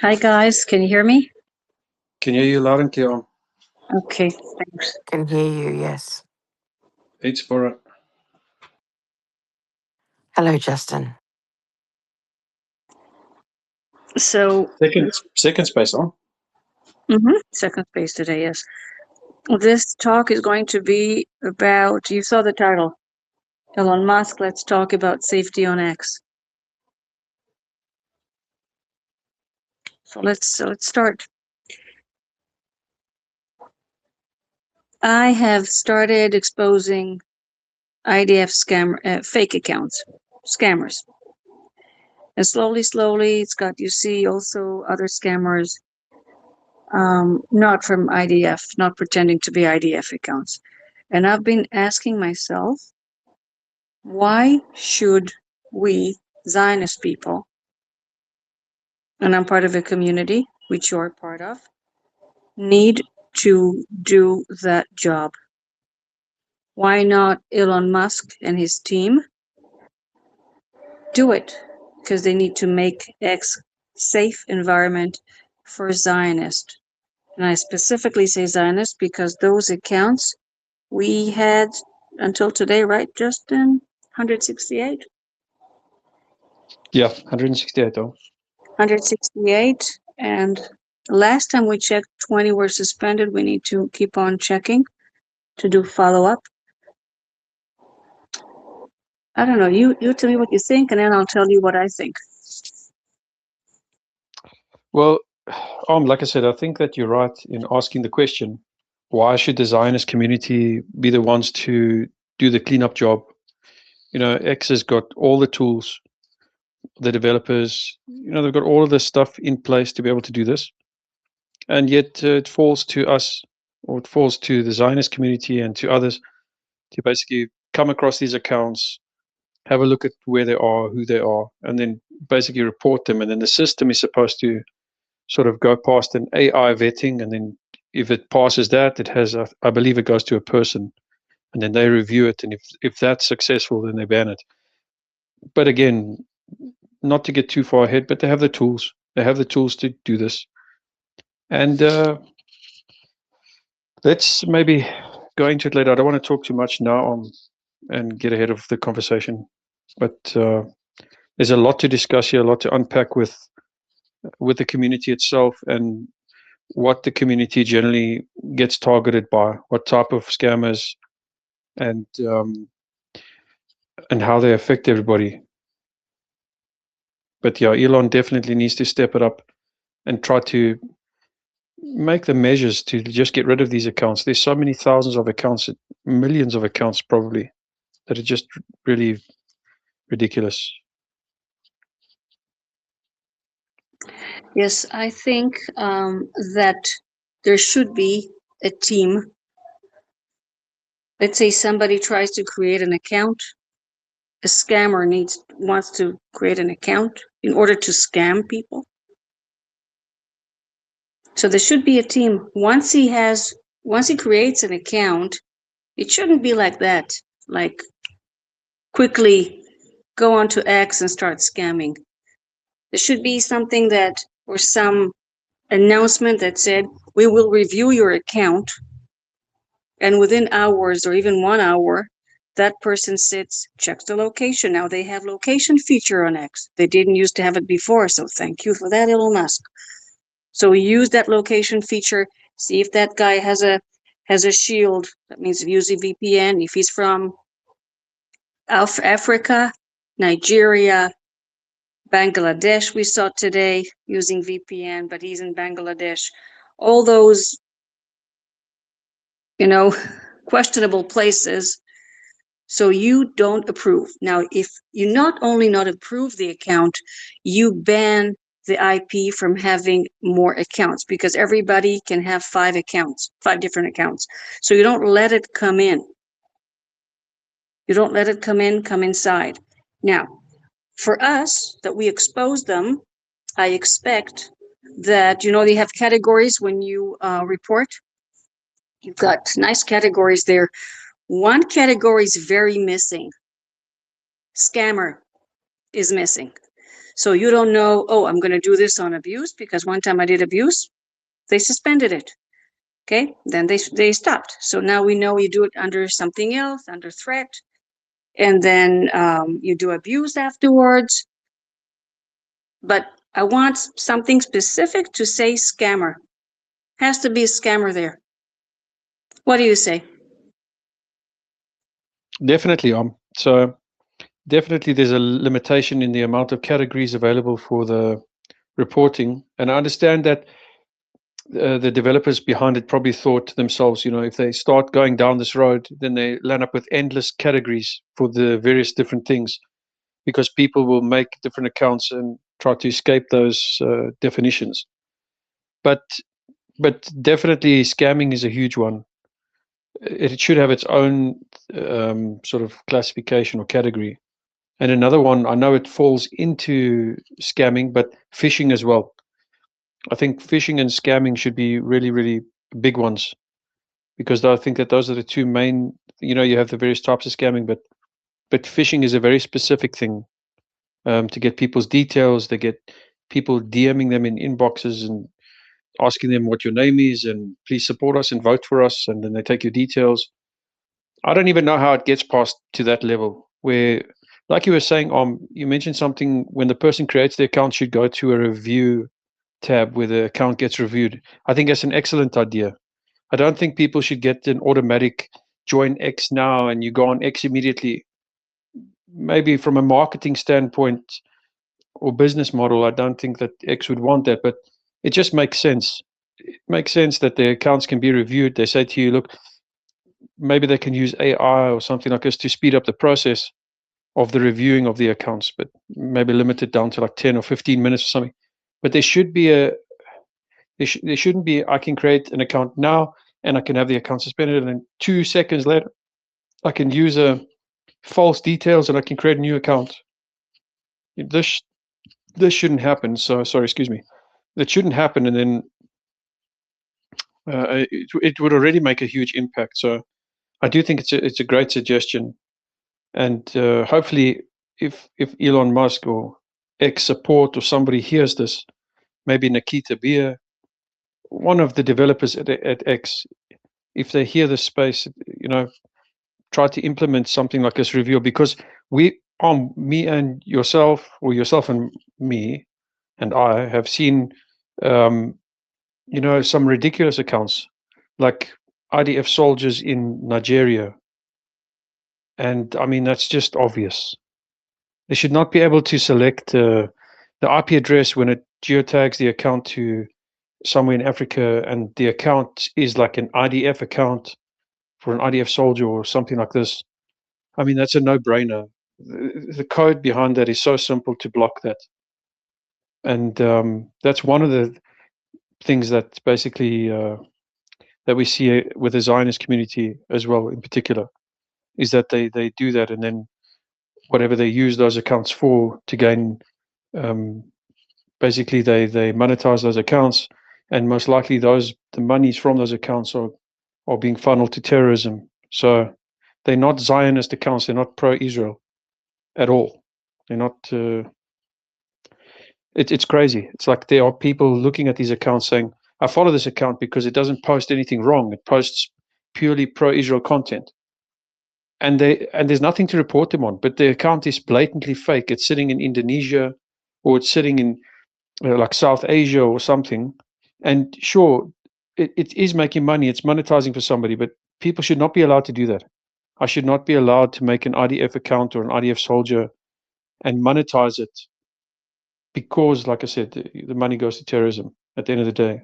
Hi guys, can you hear me? Can you hear you loud and clear? Okay, thanks. Can hear you, yes. It's for a Hello, Justin. So, second space on. second space today, yes. This talk is going to be about, you saw the title, Elon Musk, let's talk about safety on X. So let's start. I have started exposing IDF fake accounts, scammers. And slowly, it's got, you see also other scammers, not from IDF, not pretending to be IDF accounts. And I've been asking myself, why should we, Zionist people, and I'm part of a community, which you're part of, need to do that job? Why not Elon Musk and his team do it? Because they need to make X safe environment for Zionists. And I specifically say Zionist because those accounts we had until today, right, Justin? 168? Yeah, 168 though. 168. And last time we checked, 20 were suspended. We need to keep on checking to do follow-up. I don't know. You tell me what you think, and then I'll tell you what I think. Well, like I said, I think that you're right in asking the question, why should the Zionist community be the ones to do the cleanup job? X has got all the tools, the developers, they've got all of this stuff in place to be able to do this. And yet it falls to us, or it falls to the Zionist community and to others to basically come across these accounts, have a look at where they are, who they are, and then basically report them. And then the system is supposed to sort of go past an AI vetting, and then if it passes that, it has, I believe, it goes to a person, and then they review it, and if that's successful, then they ban it. But again, not to get too far ahead, but they have the tools. They have the tools to do this, and let's maybe go into it later. I don't want to talk too much now and get ahead of the conversation, but there's a lot to discuss here, a lot to unpack with the community itself, and what the community generally gets targeted by, what type of scammers, and how they affect everybody. But yeah, Elon definitely needs to step it up and try to make the measures to just get rid of these accounts. There's so many thousands of accounts, millions of accounts probably, that are just really ridiculous. Yes, I think that there should be a team. Let's say somebody tries to create an account. A scammer wants to create an account in order to scam people. So there should be a team. Once he creates an account, it shouldn't be like that. Like quickly go onto X and start scamming. There should be something that, or some announcement that said, we will review your account, and within hours or even 1 hour, that person sits, checks the location. Now they have location feature on X. They didn't used to have it before, so thank you for that, Elon Musk. So we use that location feature, see if that guy has a shield. That means using VPN. If he's from Africa, Nigeria, Bangladesh, we saw today using VPN, but he's in Bangladesh. All those, questionable places. So you don't approve. Now, if you not only not approve the account, you ban the IP from having more accounts, because everybody can have 5 different accounts. So you don't let it come in. You don't let it come inside. Now, for us, that we expose them, I expect that, they have categories when you report. You've got nice categories there. One category is very missing. Scammer is missing. So you don't know, oh, I'm going to do this on abuse because one time I did abuse, they suspended it. Okay, then they stopped. So now we know you do it under something else, under threat, and then you do abuse afterwards. But I want something specific to say scammer. Has to be a scammer there. What do you say? Definitely. So definitely there's a limitation in the amount of categories available for the reporting. And I understand that the developers behind it probably thought to themselves, if they start going down this road, then they land up with endless categories for the various different things, because people will make different accounts and try to escape those definitions. But definitely scamming is a huge one. It should have its own sort of classification or category. And another one, I know it falls into scamming, but phishing as well. I think phishing and scamming should be really, really big ones, because I think that those are the two main. You have the various types of scamming, but phishing is a very specific thing, to get people's details. They get people DMing them in inboxes and asking them what your name is and please support us and vote for us, and then they take your details. I don't even know how it gets past to that level where, like you were saying, you mentioned something when the person creates the account should go to a review tab where the account gets reviewed. I think that's an excellent idea. I don't think people should get an automatic join X now and you go on X immediately. Maybe from a marketing standpoint or business model, I don't think that X would want that, but it just makes sense. It makes sense that the accounts can be reviewed. They say to you, look, maybe they can use AI or something like this to speed up the process of the reviewing of the accounts, but maybe limit it down to like 10 or 15 minutes or something. But there should be there shouldn't be, I can create an account now and I can have the account suspended, and then 2 seconds later, I can use false details and I can create a new account. This shouldn't happen. So sorry, excuse me. That shouldn't happen, and then it would already make a huge impact. So I do think it's a great suggestion, and hopefully, if Elon Musk or X support or somebody hears this, maybe Nikita Beer, one of the developers at X, if they hear this space, try to implement something like this review, because me and yourself, or yourself and me and I have seen, some ridiculous accounts like IDF soldiers in Nigeria. And I mean, that's just obvious. They should not be able to select the IP address when it geotags the account to somewhere in Africa, and the account is like an IDF account for an IDF soldier or something like this. I mean, that's a no-brainer. The code behind that is so simple to block that. And that's one of the things that basically that we see with the Zionist community as well, in particular, is that they do that, and then whatever they use those accounts for to gain, basically they monetize those accounts, and most likely the monies from those accounts are being funneled to terrorism. So they're not Zionist accounts. They're not pro-Israel at all. They're not. It's crazy. It's like there are people looking at these accounts saying, I follow this account because it doesn't post anything wrong. It posts purely pro-Israel content. And there's nothing to report them on, but the account is blatantly fake. It's sitting in Indonesia, or it's sitting in like South Asia or something. And sure, it is making money. It's monetizing for somebody, but people should not be allowed to do that. I should not be allowed to make an IDF account or an IDF soldier and monetize it, because, like I said, the money goes to terrorism at the end of the day.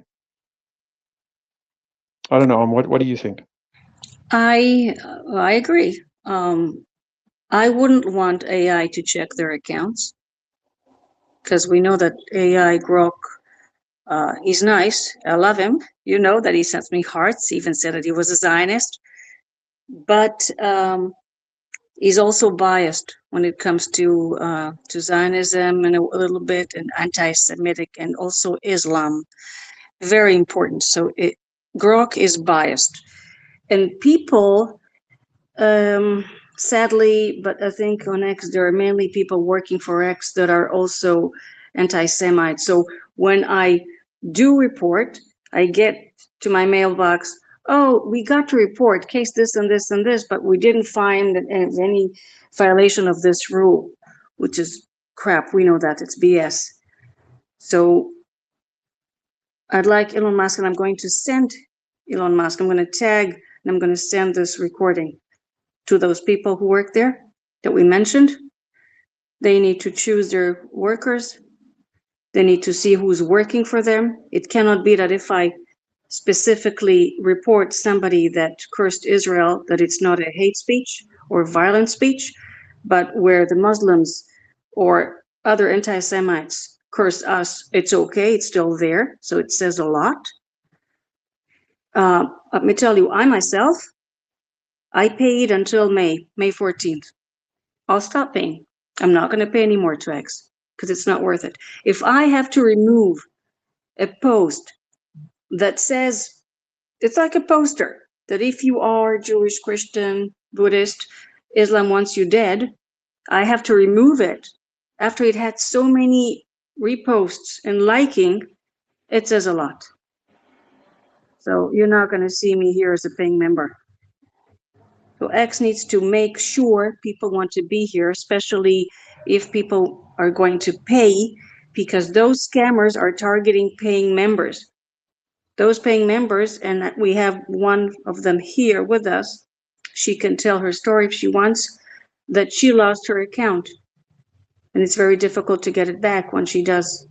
I don't know. What do you think? I agree. I wouldn't want AI to check their accounts, because we know that AI Grok, he's nice. I love him. You know that he sends me hearts. He even said that he was a Zionist, but he's also biased when it comes to Zionism, and a little bit, and anti-Semitic, and also Islam. Very important. So Grok is biased, and people sadly, but I think on X there are mainly people working for X that are also anti-Semites. So when I do report, I get to my mailbox, oh, we got to report case this and this and this, but we didn't find any violation of this rule, which is crap. We know that it's BS. So I'd like Elon Musk, and I'm going to send Elon Musk, I'm going to tag, and I'm going to send this recording to those people who work there that we mentioned. They need to choose their workers. They need to see who's working for them. It cannot be that if I specifically report somebody that cursed Israel, that it's not a hate speech or violent speech, but where the Muslims or other anti-Semites curse us, it's okay, it's still there, so it says a lot. Let me tell you, I myself, I paid until May 14th. I'll stop paying. I'm not going to pay any more to X because it's not worth it. If I have to remove a post that says, it's like a poster that if you are Jewish, Christian, Buddhist, Islam wants you dead, I have to remove it after it had so many reposts and liking, it says a lot. So you're not going to see me here as a paying member. So X needs to make sure people want to be here, especially if people are going to pay, because those scammers are targeting paying members. Those paying members, and we have one of them here with us, she can tell her story if she wants, that she lost her account. And it's very difficult to get it back when she does.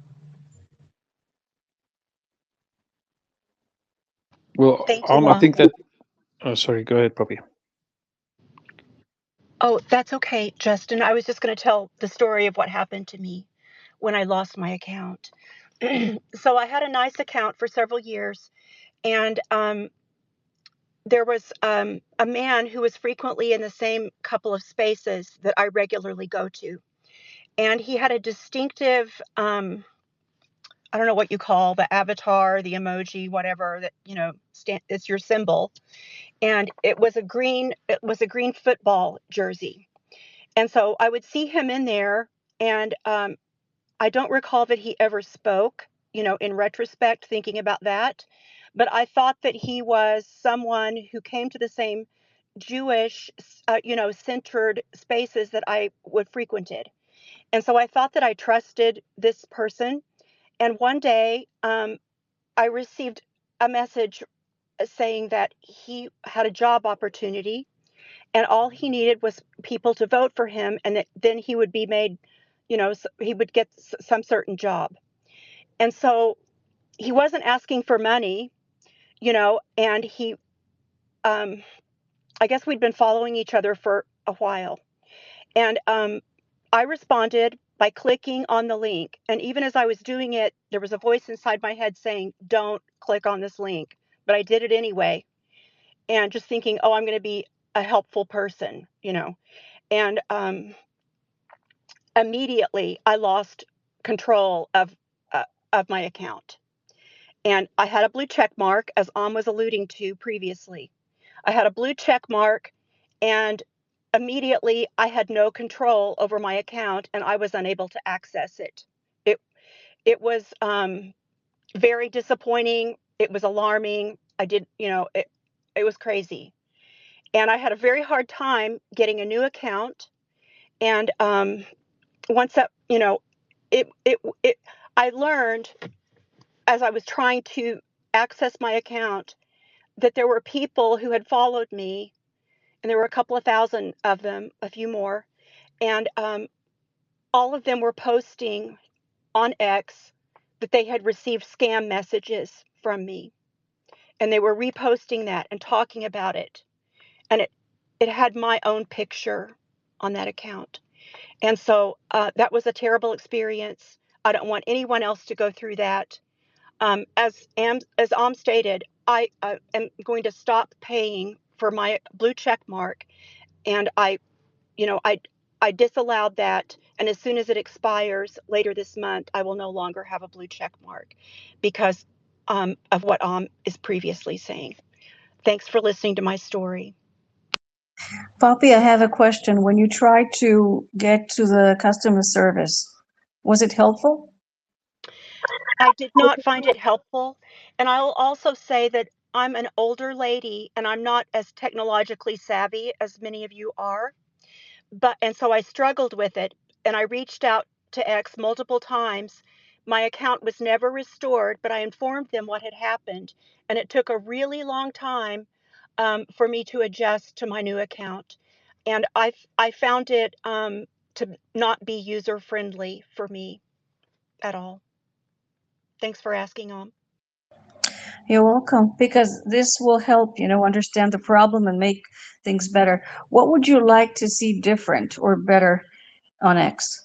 Well, Thank you. I think that. Oh, sorry. Go ahead, Poppy. Oh, that's okay, Justin. I was just going to tell the story of what happened to me when I lost my account. So I had a nice account for several years, and there was a man who was frequently in the same couple of spaces that I regularly go to, and he had a distinctive I don't know what you call the avatar, the emoji, whatever that it's your symbol, and it was a green football jersey. And so I would see him in there, and I don't recall that he ever spoke, in retrospect, thinking about that. But I thought that he was someone who came to the same Jewish, centered spaces that I would frequented. And so I thought that I trusted this person. And one day I received a message saying that he had a job opportunity and all he needed was people to vote for him, and then he would be made, he would get some certain job. And so he wasn't asking for money, and um, I guess we'd been following each other for a while. And I responded by clicking on the link. And even as I was doing it, there was a voice inside my head saying, don't click on this link. But I did it anyway. And just thinking, oh, I'm going to be a helpful person, And immediately I lost control of my account. And I had a blue check mark, as was alluding to previously. I had a blue check mark, and immediately I had no control over my account, and I was unable to access it. It it was very disappointing. It was alarming. It was crazy, and I had a very hard time getting a new account. And once that it I learned as I was trying to access my account that there were people who had followed me, and there were a couple of thousand of them, a few more, and all of them were posting on X that they had received scam messages from me, and they were reposting that and talking about it, and it had my own picture on that account. And so that was a terrible experience. I don't want anyone else to go through that. As Am stated, I am going to stop paying for my blue check mark, and I disallowed that. And as soon as it expires later this month, I will no longer have a blue check mark because of what Am is previously saying. Thanks for listening to my story. Poppy, I have a question. When you tried to get to the customer service, was it helpful? I did not find it helpful. And I'll also say that I'm an older lady and I'm not as technologically savvy as many of you are. And so I struggled with it and I reached out to X multiple times. My account was never restored, but I informed them what had happened. And it took a really long time for me to adjust to my new account. And I found it to not be user friendly for me at all. Thanks for asking, Om. You're welcome, because this will help, understand the problem and make things better. What would you like to see different or better on X?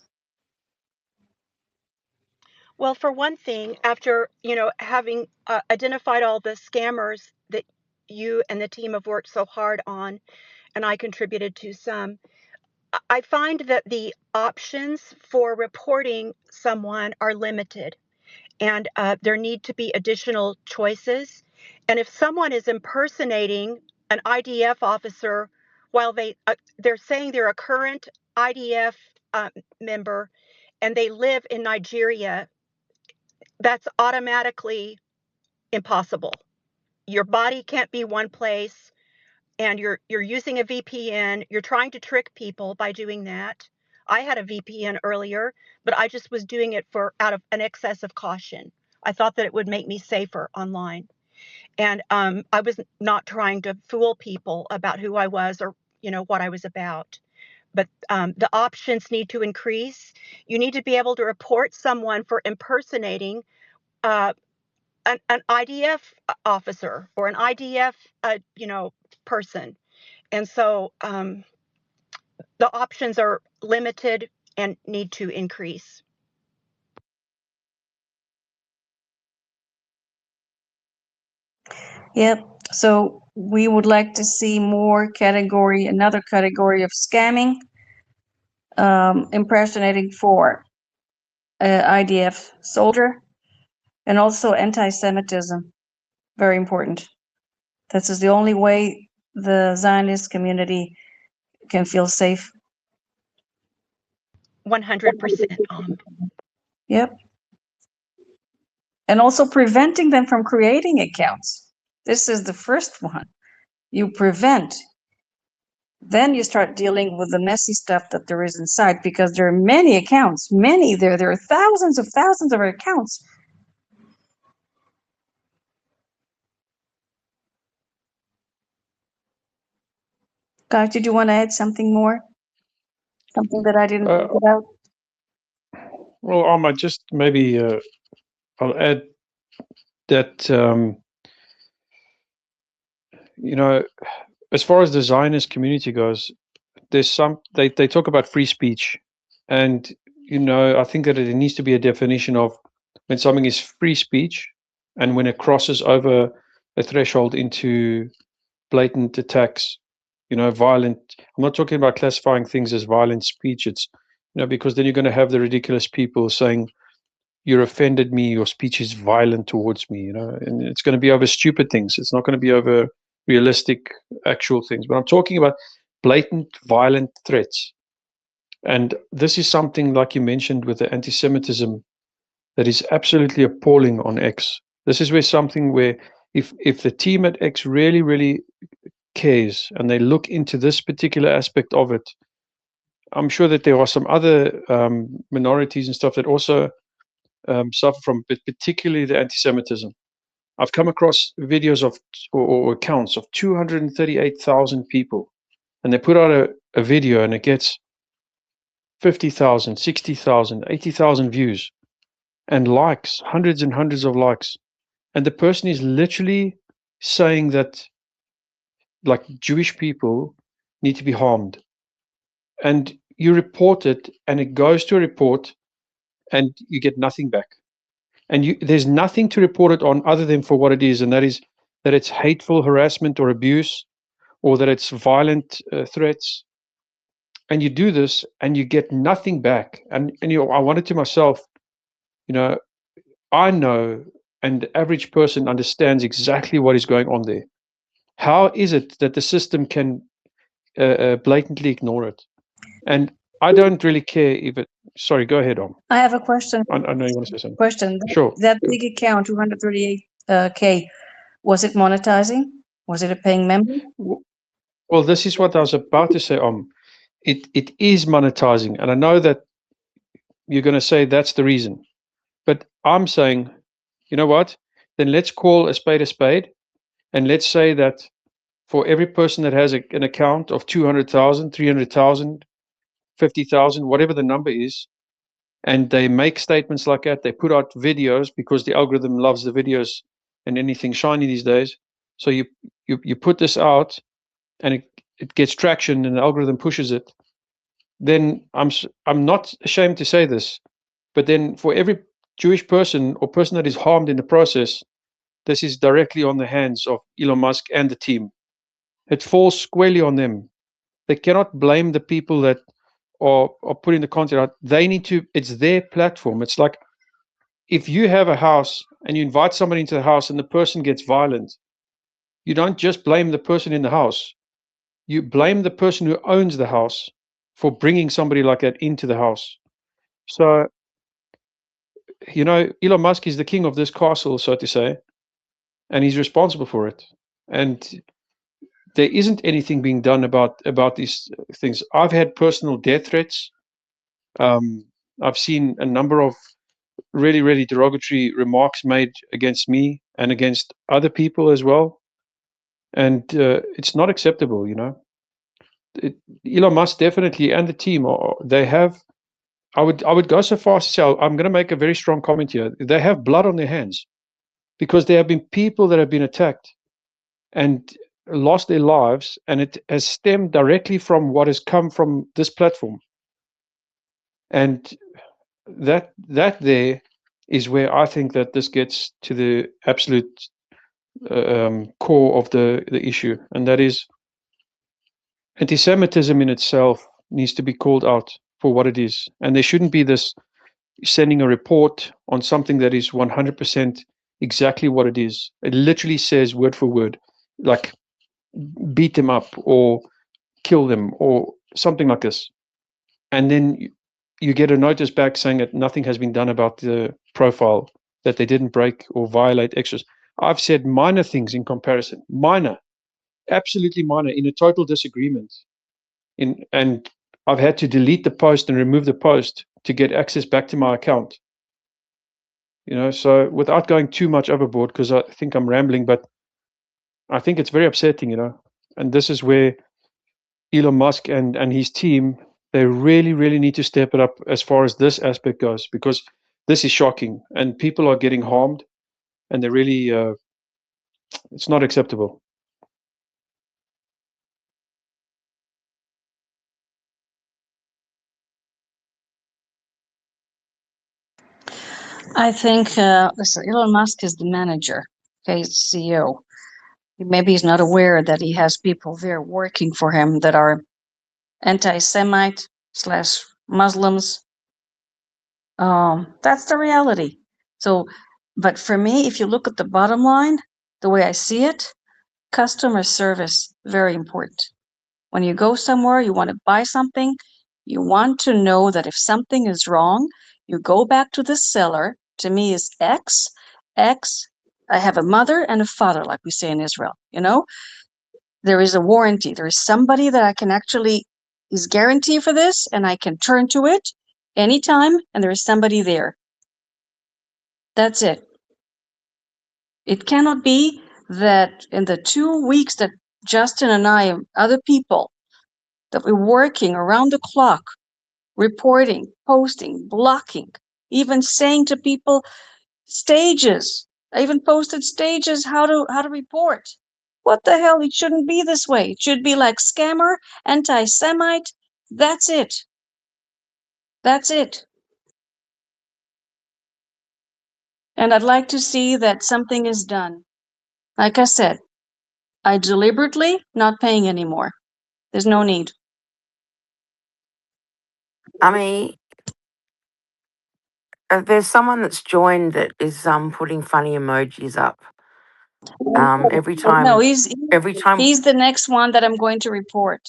Well, for one thing, after, having identified all the scammers that you and the team have worked so hard on, and I contributed to some, I find that the options for reporting someone are limited, and there need to be additional choices. And if someone is impersonating an IDF officer while they're saying they're a current IDF member and they live in Nigeria, that's automatically impossible. Your body can't be one place and you're using a VPN. You're trying to trick people by doing that. I had a VPN earlier, but I just was doing it for out of an excess of caution. I thought that it would make me safer online. And I was not trying to fool people about who I was or what I was about. But the options need to increase. You need to be able to report someone for impersonating uh, an IDF officer or an IDF, person. And so the options are limited and need to increase. Yep. So we would like to see another category of scamming, impersonating for IDF soldier, and also anti-Semitism. Very important. This is the only way the Zionist community can feel safe. 100%. Yep. And also preventing them from creating accounts. This is the first one. You prevent. Then you start dealing with the messy stuff that there is inside, because there are many accounts, there are thousands of accounts. Guys, did you want to add something more? Something that I didn't think about? Well, I might just maybe I'll add that as far as the Zionist community goes, there's they talk about free speech, and I think that there needs to be a definition of when something is free speech and when it crosses over a threshold into blatant attacks, violent. I'm not talking about classifying things as violent speech. It's because then you're going to have the ridiculous people saying, you're offended me, your speech is violent towards me, and it's going to be over stupid things. It's not going to be over realistic, actual things. But I'm talking about blatant, violent threats. And this is something, like you mentioned, with the anti-Semitism that is absolutely appalling on X. This is where if the team at X really, really cares and they look into this particular aspect of it, I'm sure that there are some other minorities and stuff that also suffer from, but particularly the anti-Semitism. I've come across videos of or accounts of 238,000 people, and they put out a video and it gets 50,000, 60,000, 80,000 views and likes, hundreds and hundreds of likes. And the person is literally saying that, like, Jewish people need to be harmed. And you report it, and it goes to a report, and you get nothing back. And there's nothing to report it on other than for what it is, and that is that it's hateful harassment or abuse, or that it's violent threats. And you do this, and you get nothing back. And I wanted to myself, I know, and the average person understands exactly what is going on there. How is it that the system can blatantly ignore it. And I don't really care if it. Sorry, go ahead, Om. I have a question. I know you want to say something. Question. Sure. That big account, 238K, was it monetizing? Was it a paying member? Well, this is what I was about to say, Om. It is monetizing, and I know that you're going to say that's the reason, but I'm saying, you know what? Then let's call a spade, and let's say that for every person that has an account of 200,000, 300,000, 50,000, whatever the number is, and they make statements like that, they put out videos because the algorithm loves the videos and anything shiny these days. So you put this out, and it gets traction, and the algorithm pushes it. Then I'm not ashamed to say this, but then for every Jewish person or person that is harmed in the process, this is directly on the hands of Elon Musk and the team. It falls squarely on them. They cannot blame the people that are putting the content out. They need to. It's their platform. It's like if you have a house and you invite somebody into the house and the person gets violent, you don't just blame the person in the house. You blame the person who owns the house for bringing somebody like that into the house. So, Elon Musk is the king of this castle, so to say, and he's responsible for it. And there isn't anything being done about these things. I've had personal death threats. I've seen a number of really, really derogatory remarks made against me and against other people as well. And it's not acceptable, Elon Musk definitely and the team they have. I would go so far as to say I'm going to make a very strong comment here. They have blood on their hands because there have been people that have been attacked and lost their lives, and it has stemmed directly from what has come from this platform. And that there is where I think that this gets to the absolute core of the issue, and that is anti-Semitism in itself needs to be called out for what it is, and there shouldn't be this sending a report on something that is 100% exactly what it is. It literally says word for word, like beat them up or kill them or something like this, and then you get a notice back saying that nothing has been done about the profile, that they didn't break or violate extras. I've said minor things in comparison, minor, absolutely minor, in a total disagreement. And I've had to delete the post and remove the post to get access back to my account. So without going too much overboard, because I think I'm rambling, but I think it's very upsetting, and this is where Elon Musk and his team, they really, really need to step it up as far as this aspect goes, because this is shocking and people are getting harmed, and they're really, it's not acceptable. I think listen, Elon Musk is the manager, okay, CEO. Maybe he's not aware that he has people there working for him that are anti-Semite slash Muslims. That's the reality. So, but for me, if you look at the bottom line, the way I see it, customer service, very important. When you go somewhere, you want to buy something, you want to know that if something is wrong, you go back to the seller. To me is X. I have a mother and a father, like we say in Israel, there is a warranty. There is somebody that I can actually is guarantee for this, and I can turn to it anytime, and there is somebody there. That's it. It cannot be that in the 2 weeks that Justin and I and other people that we're working around the clock, reporting, posting, blocking, even saying to people, stages. I even posted stages how to report. What the hell? It shouldn't be this way. It should be like scammer, anti-Semite. That's it. That's it. And I'd like to see that something is done. Like I said, I deliberately not paying anymore. There's no need. I mean, there's someone that's joined that is putting funny emojis up. Every No, time he's the next one that I'm going to report.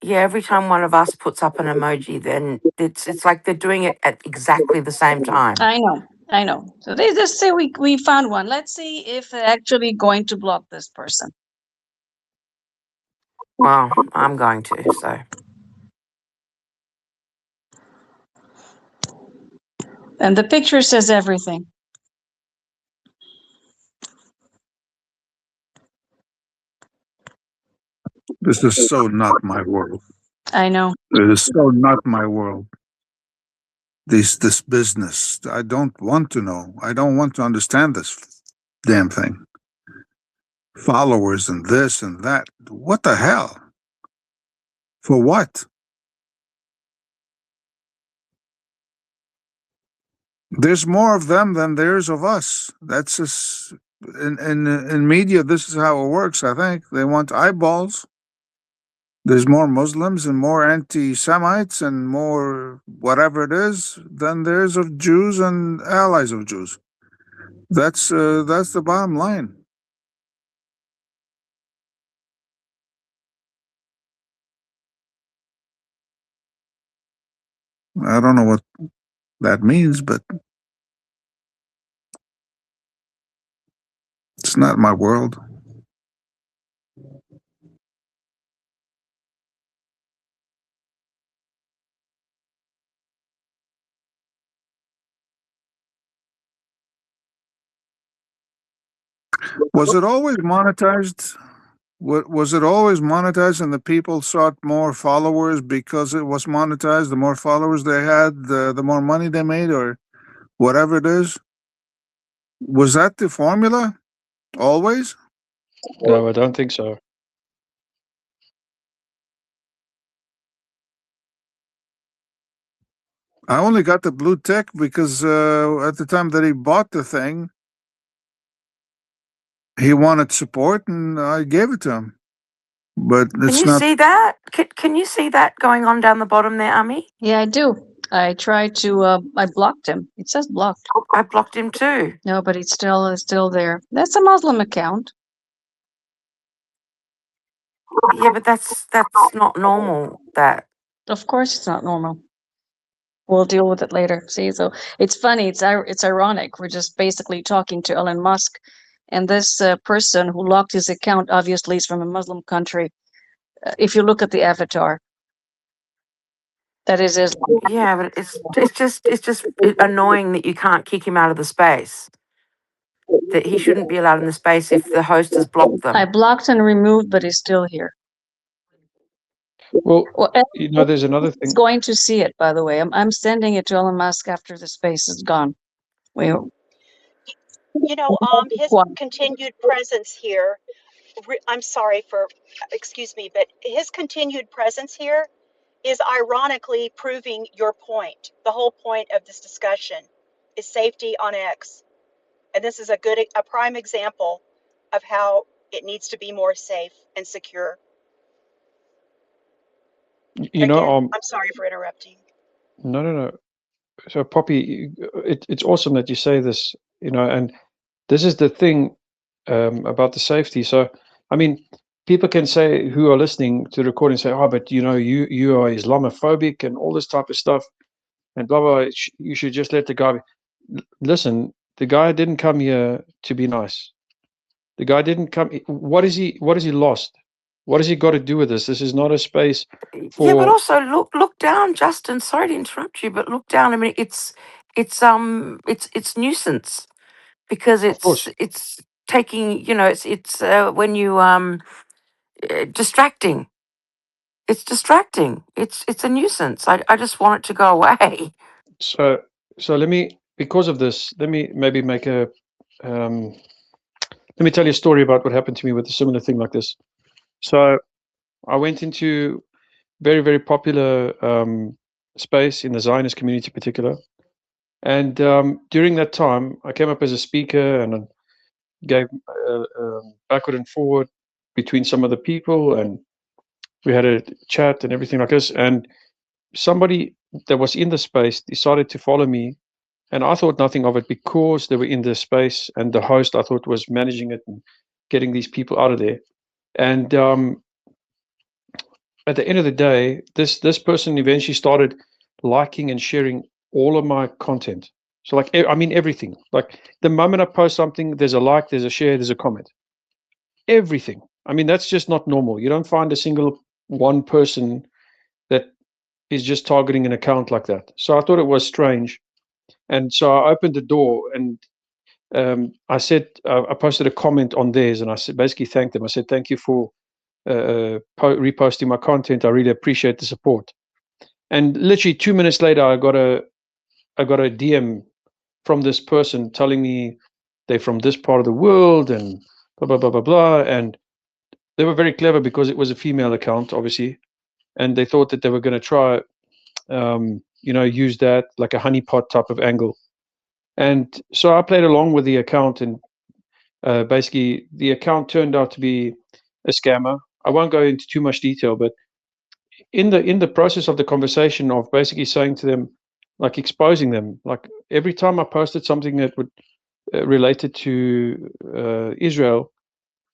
Yeah, every time one of us puts up an emoji, then it's like they're doing it at exactly the same time. I know. So they just say we found one. Let's see if they're actually going to block this person. Well, I'm going to, so. And the picture says everything. This is so not my world. I know. It is so not my world. This business. I don't want to know. I don't want to understand this damn thing. Followers and this and that. What the hell? For what? There's more of them than there's of us. That's just in media. This is how it works. I think they want eyeballs. There's more Muslims and more anti-Semites and more whatever it is than there's of Jews and allies of Jews. That's the bottom line. I don't know what that means, but it's not my world. Was it always monetized? Was it always monetized and the people sought more followers because it was monetized? The more followers they had, the more money they made, or whatever it is? Was that the formula? Always? No, I don't think so. I only got the blue tick because at the time that he bought the thing, he wanted support and I gave it to him. But Can it's you not. see that? Can you see that going on down the bottom there, Ami? Yeah, I do. I tried to. I blocked him. It says blocked. I blocked him too. No, but it's still there. That's a Muslim account. Yeah, but that's not normal. That. Of course, it's not normal. We'll deal with it later. See, so it's funny. It's ironic. We're just basically talking to Elon Musk, and this person who locked his account obviously is from a Muslim country. If you look at the avatar, that is Islam. Yeah, but it's just annoying that you can't kick him out of the space. That he shouldn't be allowed in the space if the host has blocked I them. blocked and removed, but he's still here. Well, Well, there's another he's thing. going to see it, by the way. I'm sending it to Elon Musk after the space is gone. We His continued presence here, I'm sorry for, excuse me, but his continued presence here is ironically proving your point. The whole point of this discussion is safety on X. And this is a prime example of how it needs to be more safe and secure. Again, I'm sorry for interrupting. No. So, Poppy, it's awesome that you say this, and this is the thing about the safety. So, I mean, people can say, who are listening to the recording, say, oh, but you are Islamophobic and all this type of stuff and blah, blah, you should just let the guy listen, the guy didn't come here to be nice. The guy didn't come. What is he lost? What has he got to do with this? This is not a space for. Yeah, but also look down, Justin. Sorry to interrupt you, but look down. I mean, it's nuisance because Of course. it's taking, it's when you distracting. It's distracting. It's a nuisance. I just want it to go away. So let me, because of this, let me maybe make a let me tell you a story about what happened to me with a similar thing like this. So I went into very, very popular space in the Zionist community in particular. And during that time, I came up as a speaker and gave backward and forward between some of the people, and we had a chat and everything like this. And somebody that was in the space decided to follow me, and I thought nothing of it because they were in the space, and the host I thought was managing it and getting these people out of there. And at the end of the day, this person eventually started liking and sharing all of my content. So like, I mean, everything. Like the moment I post something, there's a like, there's a share, there's a comment. Everything. I mean, that's just not normal. You don't find a single one person that is just targeting an account like that. So I thought it was strange. And so I opened the door and I said, I posted a comment on theirs and I said, basically thanked them. I said, thank you for reposting my content. I really appreciate the support. And literally 2 minutes later, I got a DM from this person telling me they're from this part of the world and blah blah blah blah blah. And they were very clever because it was a female account, obviously, and they thought that they were going to try, use that like a honeypot type of angle. And so I played along with the account, and basically the account turned out to be a scammer. I won't go into too much detail, but in the process of the conversation of basically saying to them, like exposing them, like every time I posted something that would related to Israel,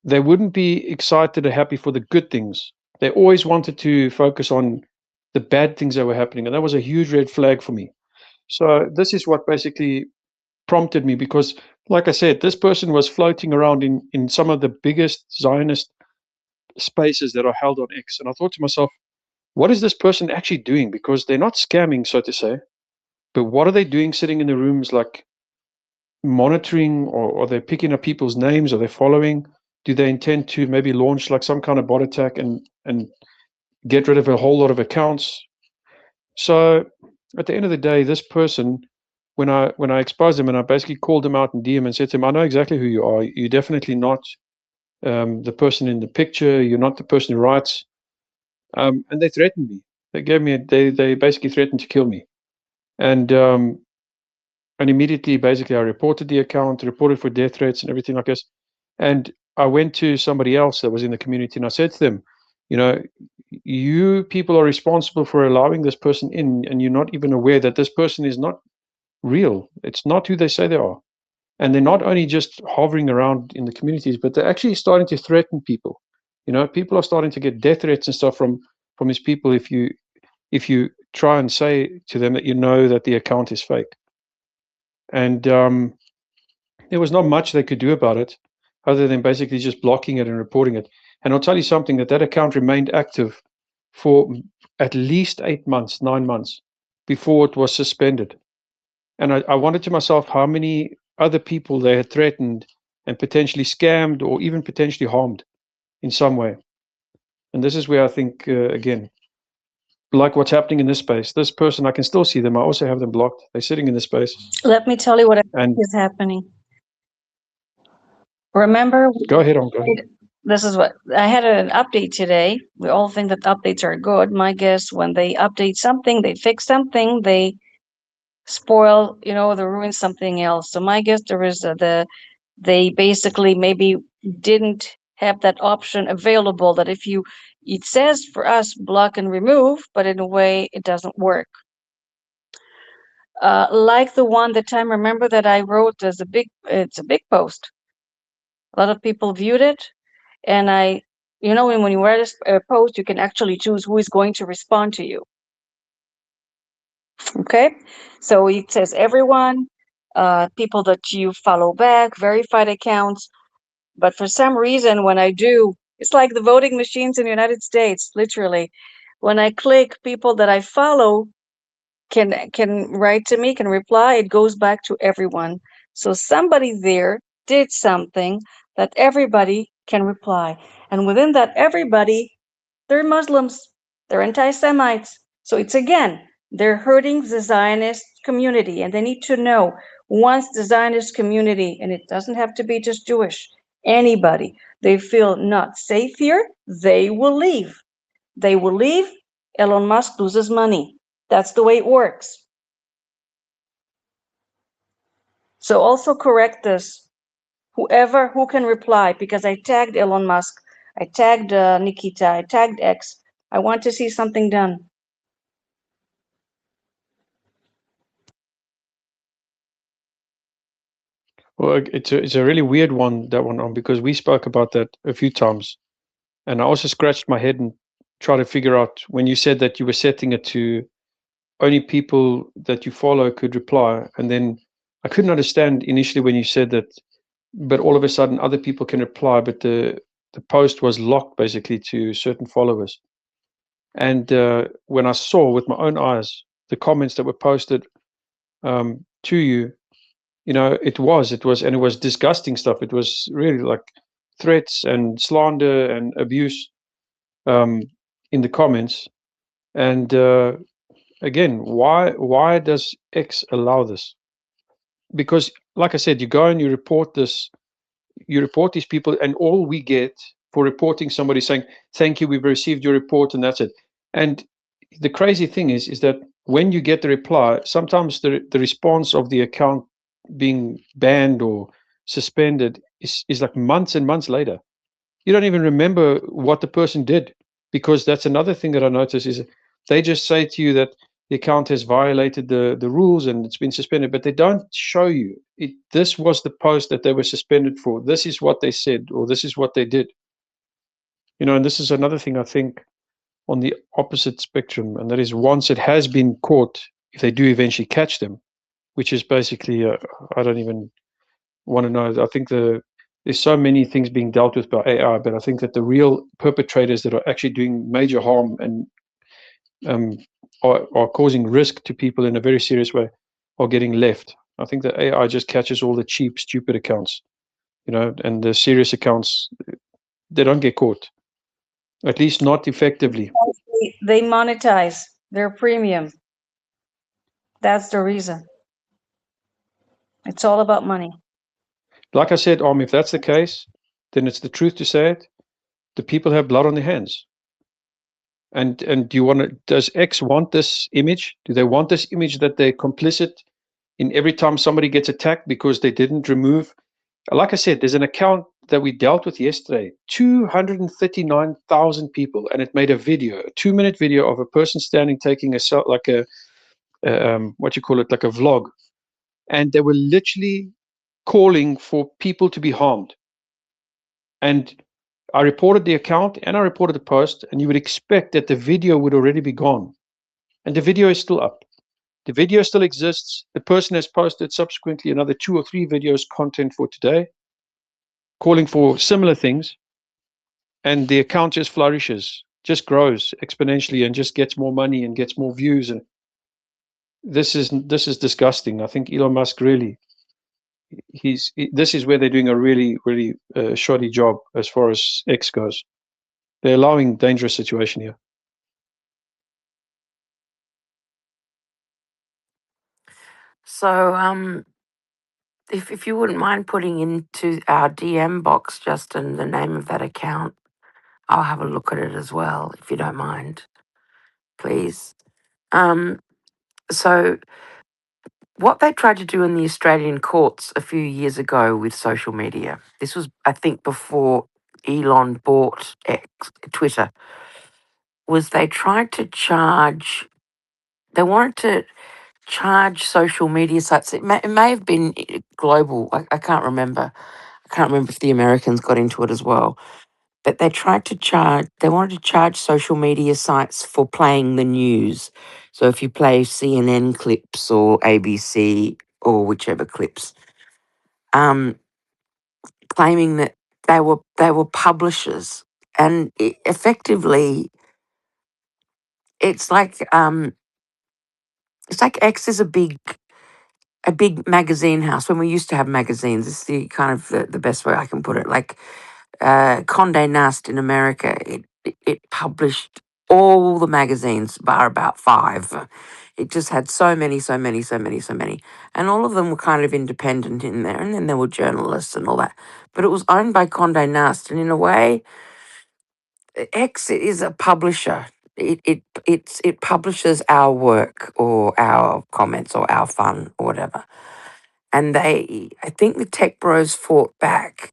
they wouldn't be excited or happy for the good things. They always wanted to focus on the bad things that were happening, and that was a huge red flag for me. So this is what basically prompted me, because like I said, this person was floating around in some of the biggest Zionist spaces that are held on X, and I thought to myself, what is this person actually doing? Because they're not scamming, so to say, but what are they doing sitting in the rooms, like monitoring, or are they picking up people's names? Are they following? Do they intend to maybe launch like some kind of bot attack and get rid of a whole lot of accounts? So at the end of the day, this person, when I exposed them and I basically called them out in DM and said to them, I know exactly who you are. You're definitely not the person in the picture. You're not the person who writes. And they threatened me. They basically threatened to kill me. And immediately, basically, I reported the account, reported for death threats and everything like this. And I went to somebody else that was in the community and I said to them, you people are responsible for allowing this person in, and you're not even aware that this person is not real. It's not who they say they are. And they're not only just hovering around in the communities, but they're actually starting to threaten people. People are starting to get death threats and stuff from these people if you try and say to them that that the account is fake. And there was not much they could do about it other than basically just blocking it and reporting it. And I'll tell you something, that account remained active for at least 8 months, 9 months before it was suspended. And I wondered to myself how many other people they had threatened and potentially scammed or even potentially harmed in some way. And this is where I think, again, like what's happening in this space, this person, I can still see them. I also have them blocked. They're sitting in this space. Let me tell you what I And think is happening. Remember, go ahead. this is what I had an update today. We all think that updates are good. My guess, when they update something, they fix something, they spoil, they ruin something else. So my guess, there is they basically maybe didn't have that option available, that if it says for us block and remove, but in a way it doesn't work. Like the one that time, remember that I wrote it's a big post. A lot of people viewed it, and when you write a post, you can actually choose who is going to respond to you. Okay, so it says everyone, people that you follow back, verified accounts. But for some reason, when I do, it's like the voting machines in the United States, literally. When I click people that I follow can write to me, can reply, it goes back to everyone. So somebody there did something that everybody can reply. And within that everybody, they're Muslims, they're anti-Semites. So it's, again, they're hurting the Zionist community. And they need to know, once the Zionist community, and it doesn't have to be just Jewish, anybody, they feel not safe here, they will leave. They will leave. Elon Musk loses money. That's the way it works. So also correct this, who can reply, because I tagged Elon Musk, I tagged Nikita, I tagged X. I want to see something done. Well, it's a really weird one, that one, because we spoke about that a few times, and I also scratched my head and try to figure out when you said that you were setting it to only people that you follow could reply, and then I couldn't understand initially when you said that, but all of a sudden other people can reply, but the post was locked basically to certain followers. And when I saw with my own eyes the comments that were posted to you, it was, and it was disgusting stuff. It was really like threats and slander and abuse um, in the comments. And again, why does X allow this? Because, like I said, you go and you report this, you report these people, and all we get for reporting somebody saying, "Thank you, we've received your report," and that's it. And the crazy thing is that when you get the reply, sometimes the response of the account being banned or suspended is like months and months later. You don't even remember what the person did, because that's another thing that I notice is they just say to you that the account has violated the rules and it's been suspended, but they don't show you this was the post that they were suspended for. This is what they said, or this is what they did. And this is another thing I think on the opposite spectrum, and that is once it has been caught, if they do eventually catch them, which is basically I don't even want to know. I think there's so many things being dealt with by AI, but I think that the real perpetrators that are actually doing major harm and um, are causing risk to people in a very serious way are getting left. I think that AI just catches all the cheap, stupid accounts, and the serious accounts, they don't get caught, at least not effectively. They monetize their premium. That's the reason. It's all about money. Like I said, if that's the case, then it's the truth to say it. The people have blood on their hands. And do you want to? Does X want this image? Do they want this image that they're complicit in every time somebody gets attacked because they didn't remove? Like I said, there's an account that we dealt with yesterday, 239,000 people, and it made a video, a 2-minute video of a person standing taking like a what you call it, like a vlog, and they were literally calling for people to be harmed. And I reported the account and I reported the post, and you would expect that the video would already be gone. And the video is still up. The video still exists. The person has posted subsequently another 2 or 3 videos content for today, calling for similar things. And the account just flourishes, just grows exponentially, and just gets more money and gets more views. And this is disgusting. I think Elon Musk really, this is where they're doing a really, really shoddy job as far as X goes. They're allowing dangerous situation here. So, if you wouldn't mind putting into our DM box, Justin, the name of that account, I'll have a look at it as well, if you don't mind, please. So, what they tried to do in the Australian courts a few years ago with social media, this was, I think, before Elon bought Twitter, was they tried to charge, they wanted to charge social media sites. It may have been global. I can't remember. I can't remember if the Americans got into it as well. But they wanted to charge social media sites for playing the news. So if you play CNN clips or ABC or whichever clips, claiming that they were publishers, and effectively, it's like X is a big magazine house. When we used to have magazines, this is the kind of the best way I can put it. Like Condé Nast in America, it published all the magazines bar about 5. It just had so many, so many, so many, so many. And all of them were kind of independent in there. And then there were journalists and all that. But it was owned by Condé Nast. And in a way, X is a publisher. It publishes our work or our comments or our fun or whatever. And I think the tech bros fought back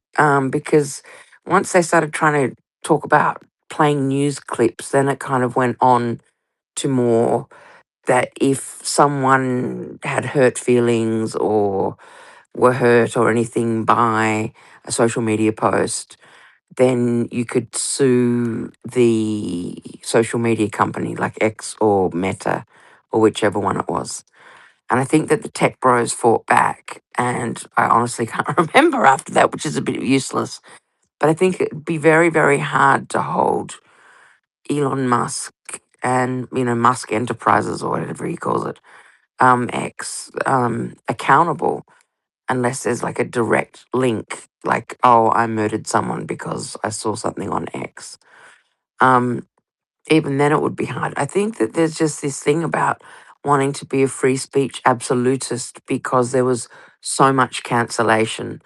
because once they started trying to talk about playing news clips, then it kind of went on to more that if someone had hurt feelings or were hurt or anything by a social media post, then you could sue the social media company like X or Meta or whichever one it was. And I think that the tech bros fought back, and I honestly can't remember after that, which is a bit useless. But I think it'd be very, very hard to hold Elon Musk and, Musk Enterprises or whatever he calls it, X, accountable unless there's like a direct link, like, oh, I murdered someone because I saw something on X. Um, Even then, it would be hard. I think that there's just this thing about wanting to be a free speech absolutist because there was so much cancellation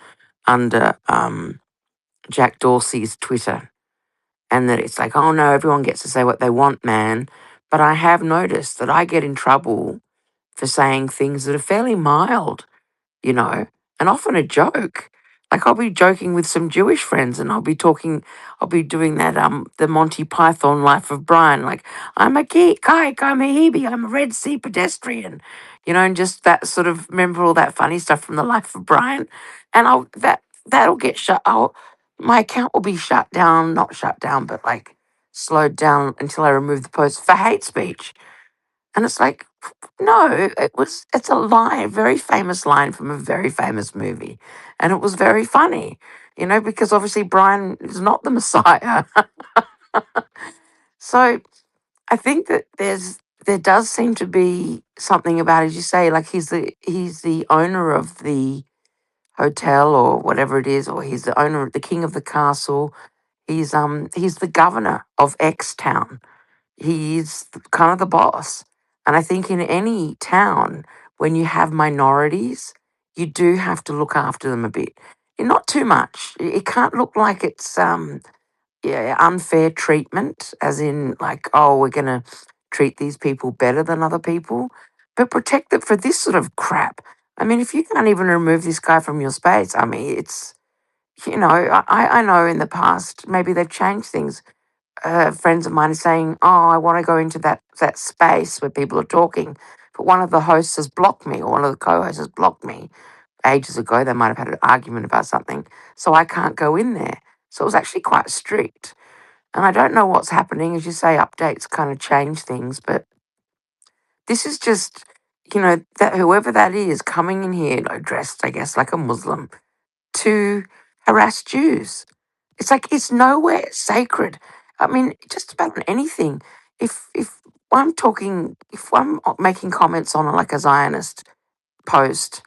under Jack Dorsey's Twitter, and that it's like, oh no, everyone gets to say what they want, man. But I have noticed that I get in trouble for saying things that are fairly mild, you know, and often a joke. Like I'll be joking with some Jewish friends and I'll be doing that, the Monty Python Life of Brian, like, I'm a kike, I'm a hebe, I'm a Red Sea pedestrian, and just that sort of, remember all that funny stuff from the Life of Brian? And that'll get my account will be shut down, not shut down, but like slowed down until I remove the post for hate speech. And it's like, no, it's a line, a very famous line from a very famous movie. And it was very funny, because obviously Brian is not the Messiah. So I think that there does seem to be something about, as you say, like he's the owner of the hotel or whatever it is, or he's the owner, the king of the castle. He's the governor of X town. He's kind of the boss. And I think in any town, when you have minorities, you do have to look after them a bit. Not too much. It can't look like it's yeah, unfair treatment, as in like, oh, we're gonna treat these people better than other people, but protect them for this sort of crap. I mean, if you can't even remove this guy from your space, I mean, it's I know in the past maybe they've changed things. Friends of mine are saying, "Oh, I want to go into that space where people are talking," but one of the hosts has blocked me, or one of the co-hosts has blocked me ages ago. They might have had an argument about something, so I can't go in there. So it was actually quite strict, and I don't know what's happening. As you say, updates kind of change things, but this is just, that whoever that is coming in here, dressed, I guess, like a Muslim to harass Jews. It's like it's nowhere sacred. I mean, just about anything. If I'm making comments on like a Zionist post,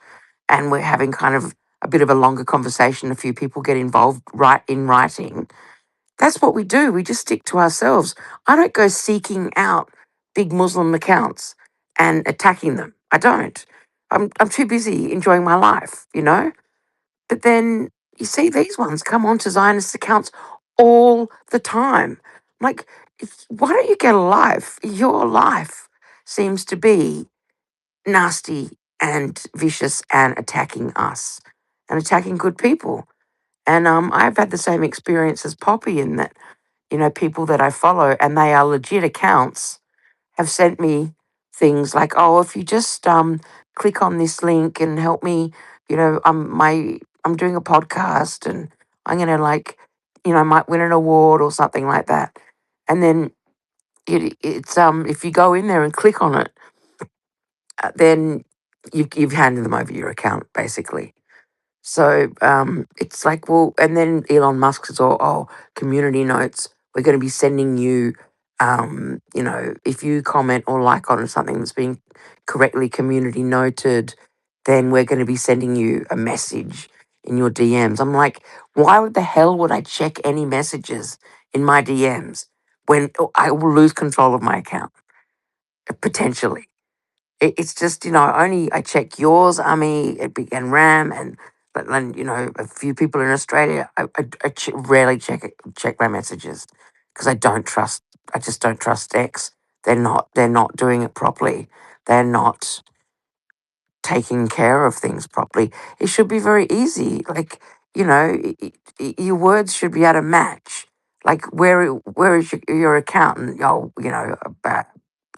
and we're having kind of a bit of a longer conversation, a few people get involved right in writing. That's what we do. We just stick to ourselves. I don't go seeking out big Muslim accounts and attacking them. I don't. I'm too busy enjoying my life. But then you see these ones come onto Zionist accounts all the time. Like, why don't you get a life? Your life seems to be nasty and vicious and attacking us and attacking good people. And I've had the same experience as Poppy in that, people that I follow and they are legit accounts have sent me things like, oh, if you just click on this link and help me, I'm doing a podcast and I'm gonna might win an award or something like that. And then it's if you go in there and click on it, then you've handed them over your account basically. So it's like, well, and then Elon Musk says, oh, community notes, we're going to be sending you, if you comment or like on something that's been correctly community noted, then we're going to be sending you a message in your DMs. I'm like, why the hell would I check any messages in my DMs when I will lose control of my account, potentially? It's just, only I check yours, Ami, and Ram, and a few people in Australia. I rarely check my messages because I just don't trust X. They're not doing it properly. They're not taking care of things properly. It should be very easy. Like, your words should be able to match. Like, where is your accountant? Oh,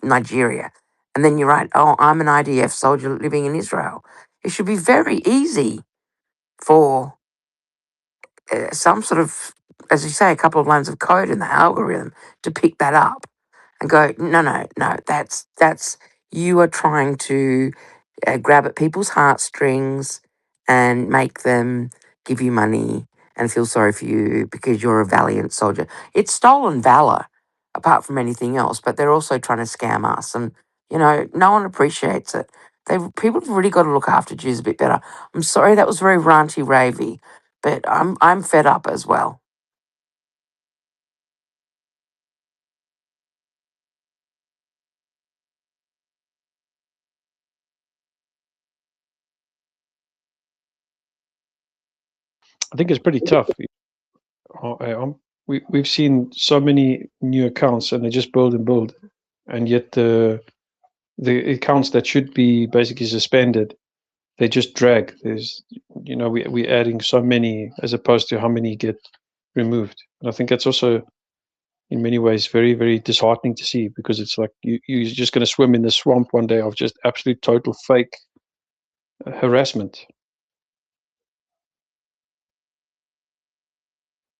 Nigeria. And then you write, oh, I'm an IDF soldier living in Israel. It should be very easy for some sort of as you say, a couple of lines of code in the algorithm to pick that up and go, no, that's you are trying to grab at people's heartstrings and make them give you money and feel sorry for you because you're a valiant soldier. It's stolen valor, apart from anything else, but they're also trying to scam us, and no one appreciates it. People have really got to look after Jews a bit better. I'm sorry that was very ranty ravey, but I'm fed up as well. I think it's pretty tough. We've seen so many new accounts, and they just build and build, and yet the accounts that should be basically suspended, they just drag. There's, we're adding so many as opposed to how many get removed. And I think that's also in many ways very, very disheartening to see, because it's like you're just going to swim in the swamp one day of just absolute total fake harassment.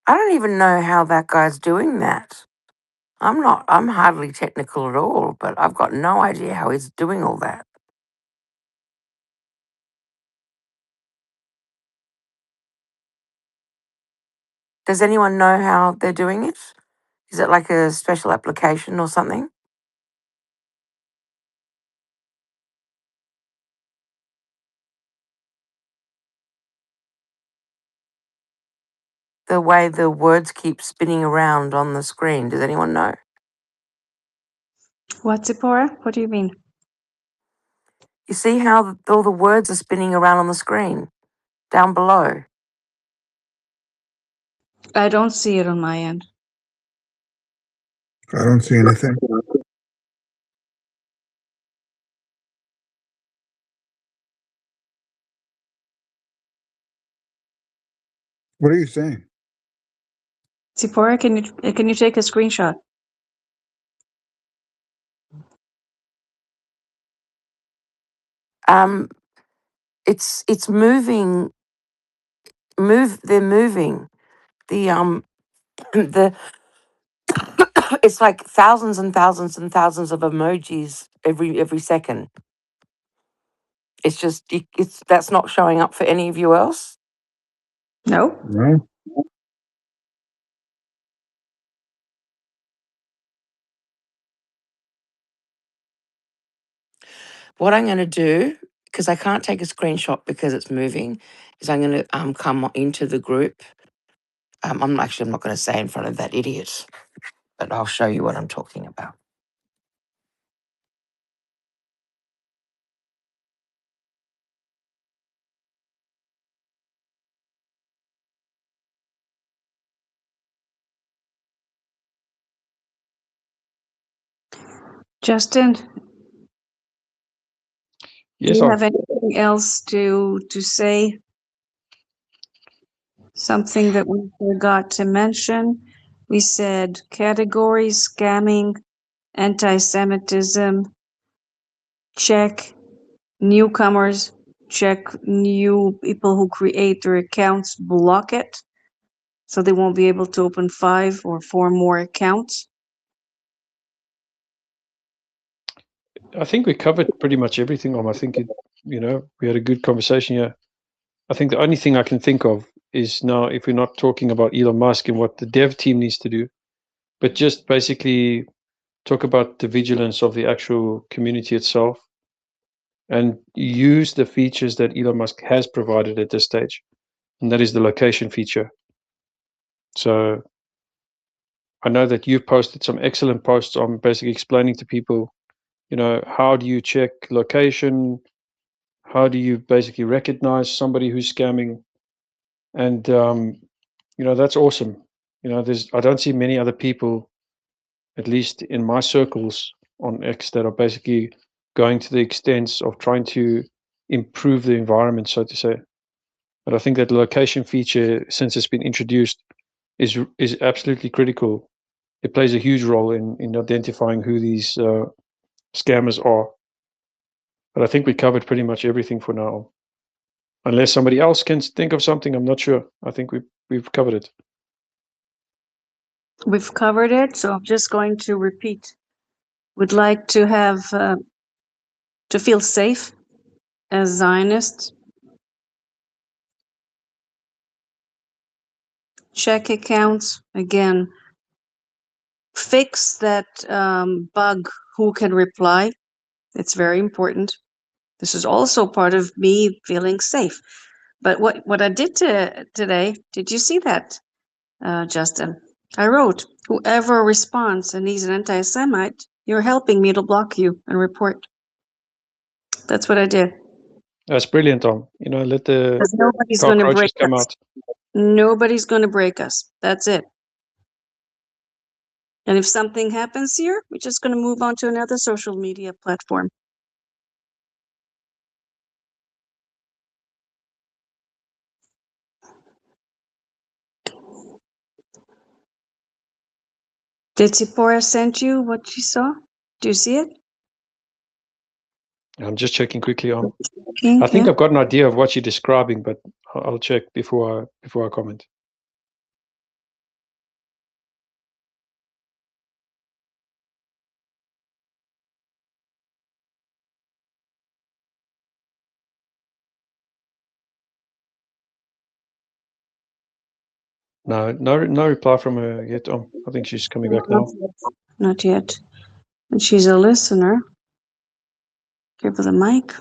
I don't even know how that guy's doing that. I'm hardly technical at all, but I've got no idea how he's doing all that. Does anyone know how they're doing it? Is it like a special application or something? The way the words keep spinning around on the screen. Does anyone know? What, Zipporah? What do you mean? You see how all the words are spinning around on the screen down below? I don't see it on my end. I don't see anything. What are you saying? Zipporah, can you take a screenshot? It's moving. They're moving. The the it's like thousands and thousands and thousands of emojis every second. It's just it's that's not showing up for any of you else. No? No. What I'm going to do, because I can't take a screenshot because it's moving, is I'm going to come into the group. I'm not going to say in front of that idiot, but I'll show you what I'm talking about. Justin, do Yes, you have anything else to say? Something that we forgot to mention? We said categories, scamming, anti-Semitism, check. Newcomers, check. New people who create their accounts, block it, so they won't be able to open 5 or 4 more accounts. I think we covered pretty much everything. I think we had a good conversation here. I think the only thing I can think of is, now, if we're not talking about Elon Musk and what the dev team needs to do, but just basically talk about the vigilance of the actual community itself, and use the features that Elon Musk has provided at this stage, and that is the location feature. So I know that you've posted some excellent posts on basically explaining to people, how do you check location? How do you basically recognize somebody who's scamming? And that's awesome. I don't see many other people, at least in my circles on X, that are basically going to the extents of trying to improve the environment, so to say. But I think that location feature, since it's been introduced, is absolutely critical. It plays a huge role in identifying who these scammers are. But I think we covered pretty much everything for now. Unless somebody else can think of something, I'm not sure. I think we've covered it. We've covered it, so I'm just going to repeat. Would like to have to feel safe as Zionists. Check accounts again. Fix that bug. Who can reply? It's very important. This is also part of me feeling safe. But what I did today, did you see that, Justin? I wrote, whoever responds and he's an anti-Semite, you're helping me to block you and report. That's what I did. That's brilliant, Tom. Let the Because nobody's going to break cockroaches come us. out. Nobody's going to break us. That's it. And if something happens here, we're just going to move on to another social media platform. Did Zipporah send you what she saw? Do you see it? I'm just checking quickly on. Okay, I think yeah. I've got an idea of what you're describing, but I'll check before I comment. No reply from her yet, Tom. I think she's coming back now. Not yet. And she's a listener. Give her the mic.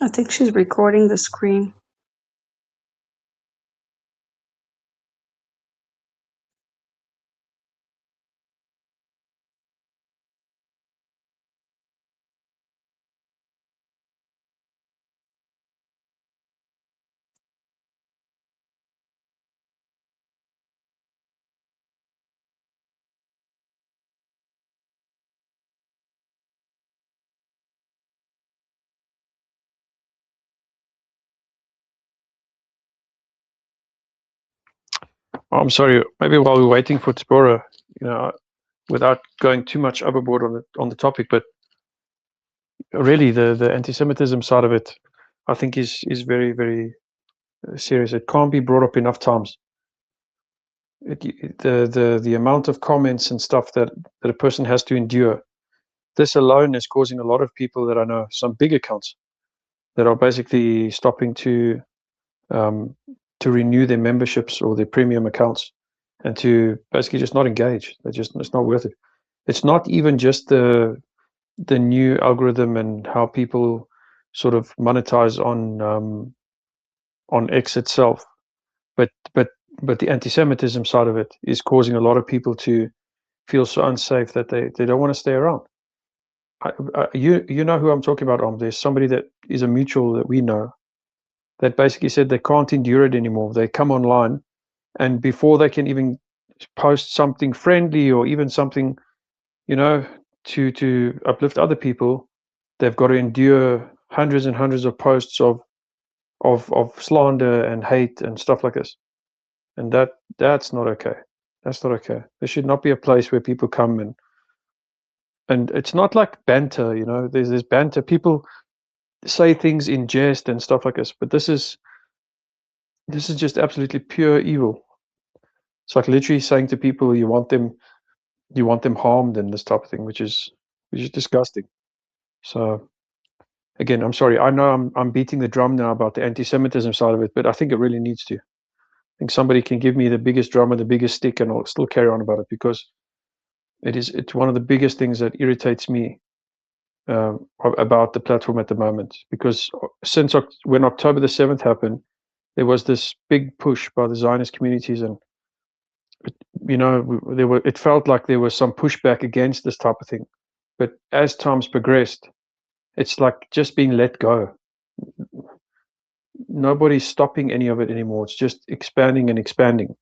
I think she's recording the screen. Oh, I'm sorry. Maybe while we're waiting for Tzipora, without going too much overboard on the topic, but really the anti-Semitism side of it, I think is very, very serious. It can't be brought up enough times. The amount of comments and stuff that a person has to endure, this alone is causing a lot of people that I know, some big accounts, that are basically stopping to renew their memberships or their premium accounts, and to basically just not engage. It's not worth it. It's not even just the new algorithm and how people sort of monetize on X itself, but the anti-Semitism side of it is causing a lot of people to feel so unsafe that they don't want to stay around. You know who I'm talking about. There's somebody that is a mutual that we know that basically said they can't endure it anymore. They come online, and before they can even post something friendly or even something, to uplift other people, they've got to endure hundreds and hundreds of posts of slander and hate and stuff like this. And that's not okay. That's not okay. There should not be a place where people come and it's not like banter, there's this banter. People say things in jest and stuff like this, but this is just absolutely pure evil. It's like literally saying to people you want them harmed and this type of thing, which is disgusting. So again, I'm sorry. I know I'm beating the drum now about the anti-Semitism side of it, but I think it really needs to. I think somebody can give me the biggest drum and the biggest stick, and I'll still carry on about it, because it's one of the biggest things that irritates me about the platform at the moment. Because since when October the 7th happened, there was this big push by the Zionist communities, and it felt like there was some pushback against this type of thing. But as times progressed, it's like just being let go. Nobody's stopping any of it anymore. It's just expanding and expanding.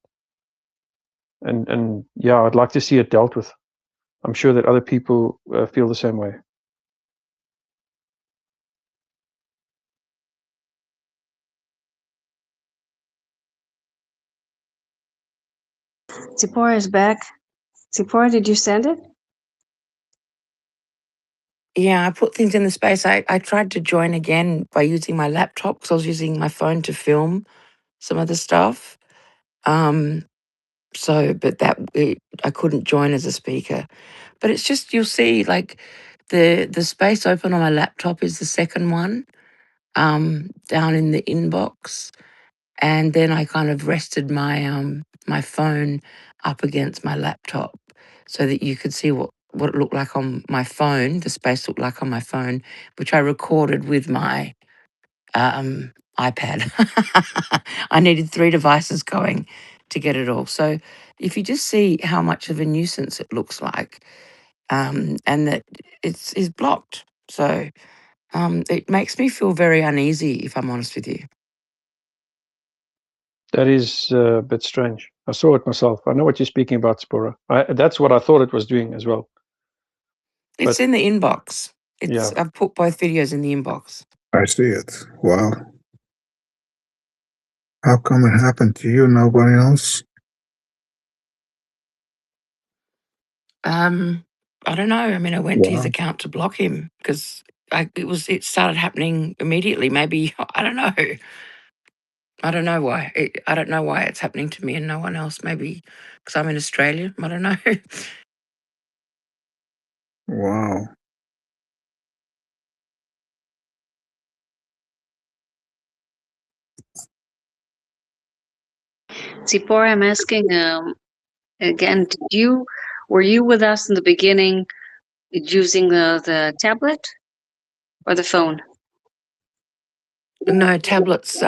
And yeah, I'd like to see it dealt with. I'm sure that other people feel the same way. Zipporah is back. Zipporah, did you send it? Yeah, I put things in the space. I tried to join again by using my laptop because I was using my phone to film some of the stuff. But I couldn't join as a speaker. But it's just you'll see like the space open on my laptop is the second one down in the inbox, and then I kind of rested my phone up against my laptop so that you could see what it looked like on my phone, the space looked like on my phone, which I recorded with my iPad. I needed 3 devices going to get it all. So if you just see how much of a nuisance it looks like, and that is blocked. So it makes me feel very uneasy, if I'm honest with you. That is a bit strange. I saw it myself. I know what you're speaking about, Spora. That's what I thought it was doing as well. It's But in the inbox. yeah, I've put both videos in the inbox. I see it. Wow. How come it happened to you? Nobody else? I don't know. I mean, I went to his Wow. account to block him because it started happening immediately. Maybe I don't know. I don't know why. I don't know why it's happening to me and no one else. Maybe because I'm in Australia. I don't know. Wow. Zipporah, I'm asking again, were you with us in the beginning using the tablet or the phone? No tablets.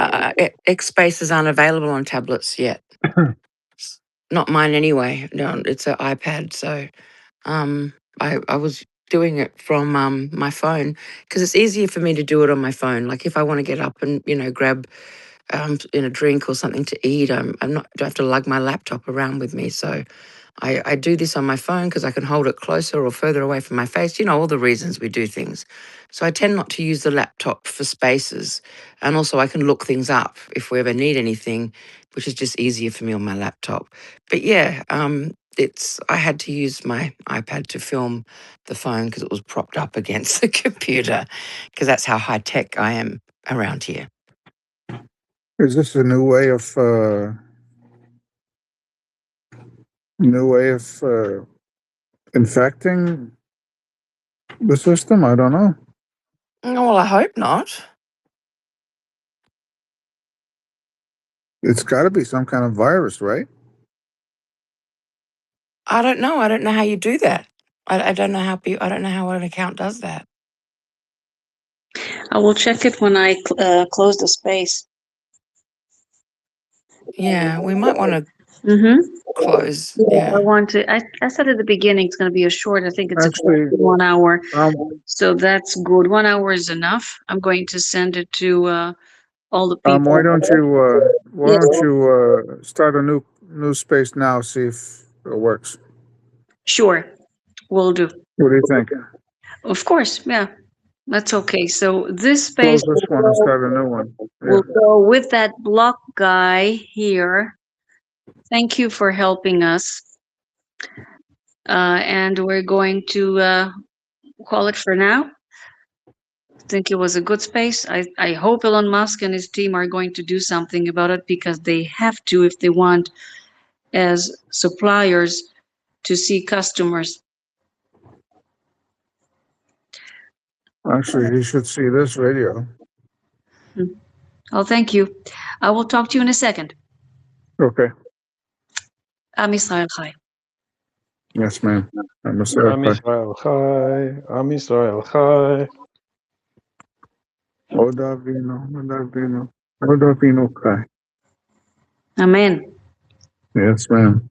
X spaces aren't available on tablets yet. Not mine anyway. No, it's an iPad. So I was doing it from my phone because it's easier for me to do it on my phone. Like if I want to get up and grab a drink or something to eat, I'm not. I don't have to lug my laptop around with me. So I do this on my phone because I can hold it closer or further away from my face. You know, all the reasons we do things. So I tend not to use the laptop for spaces. And also I can look things up if we ever need anything, which is just easier for me on my laptop. But yeah, I had to use my iPad to film the phone because it was propped up against the computer because that's how high tech I am around here. Is this a new way of infecting the system? I don't know. Well, I hope not. It's got to be some kind of virus, right? I don't know. I don't know how you do that. I don't know how I don't know how an account does that. I will check it when I close the space. Yeah, we might want to Mm-hmm. close. Yeah, I Yeah. want to. I said at the beginning it's going to be a short. I think it's Actually, exactly 1 hour, um, so that's good. 1 hour is enough. I'm going to send it to all the why people. Yes, don't you start a new space now? See if it works. sure, will do. What do you think? Of course, yeah, that's okay. So this space Close this one and start a new one. Yeah. will go with that block guy here. Thank you for helping us. And we're going to call it for now. I think it was a good space. I hope Elon Musk and his team are going to do something about it because they have to if they want, as suppliers, to see customers. Actually, he should see this video. Oh, thank you. I will talk to you in a second. Okay. Am Israel Chai. Yes, ma'am. I'm a Am certified. Israel Chai, Am Israel Chai. Oda vino, oda vino, oda vino kai. Amen. Yes, ma'am.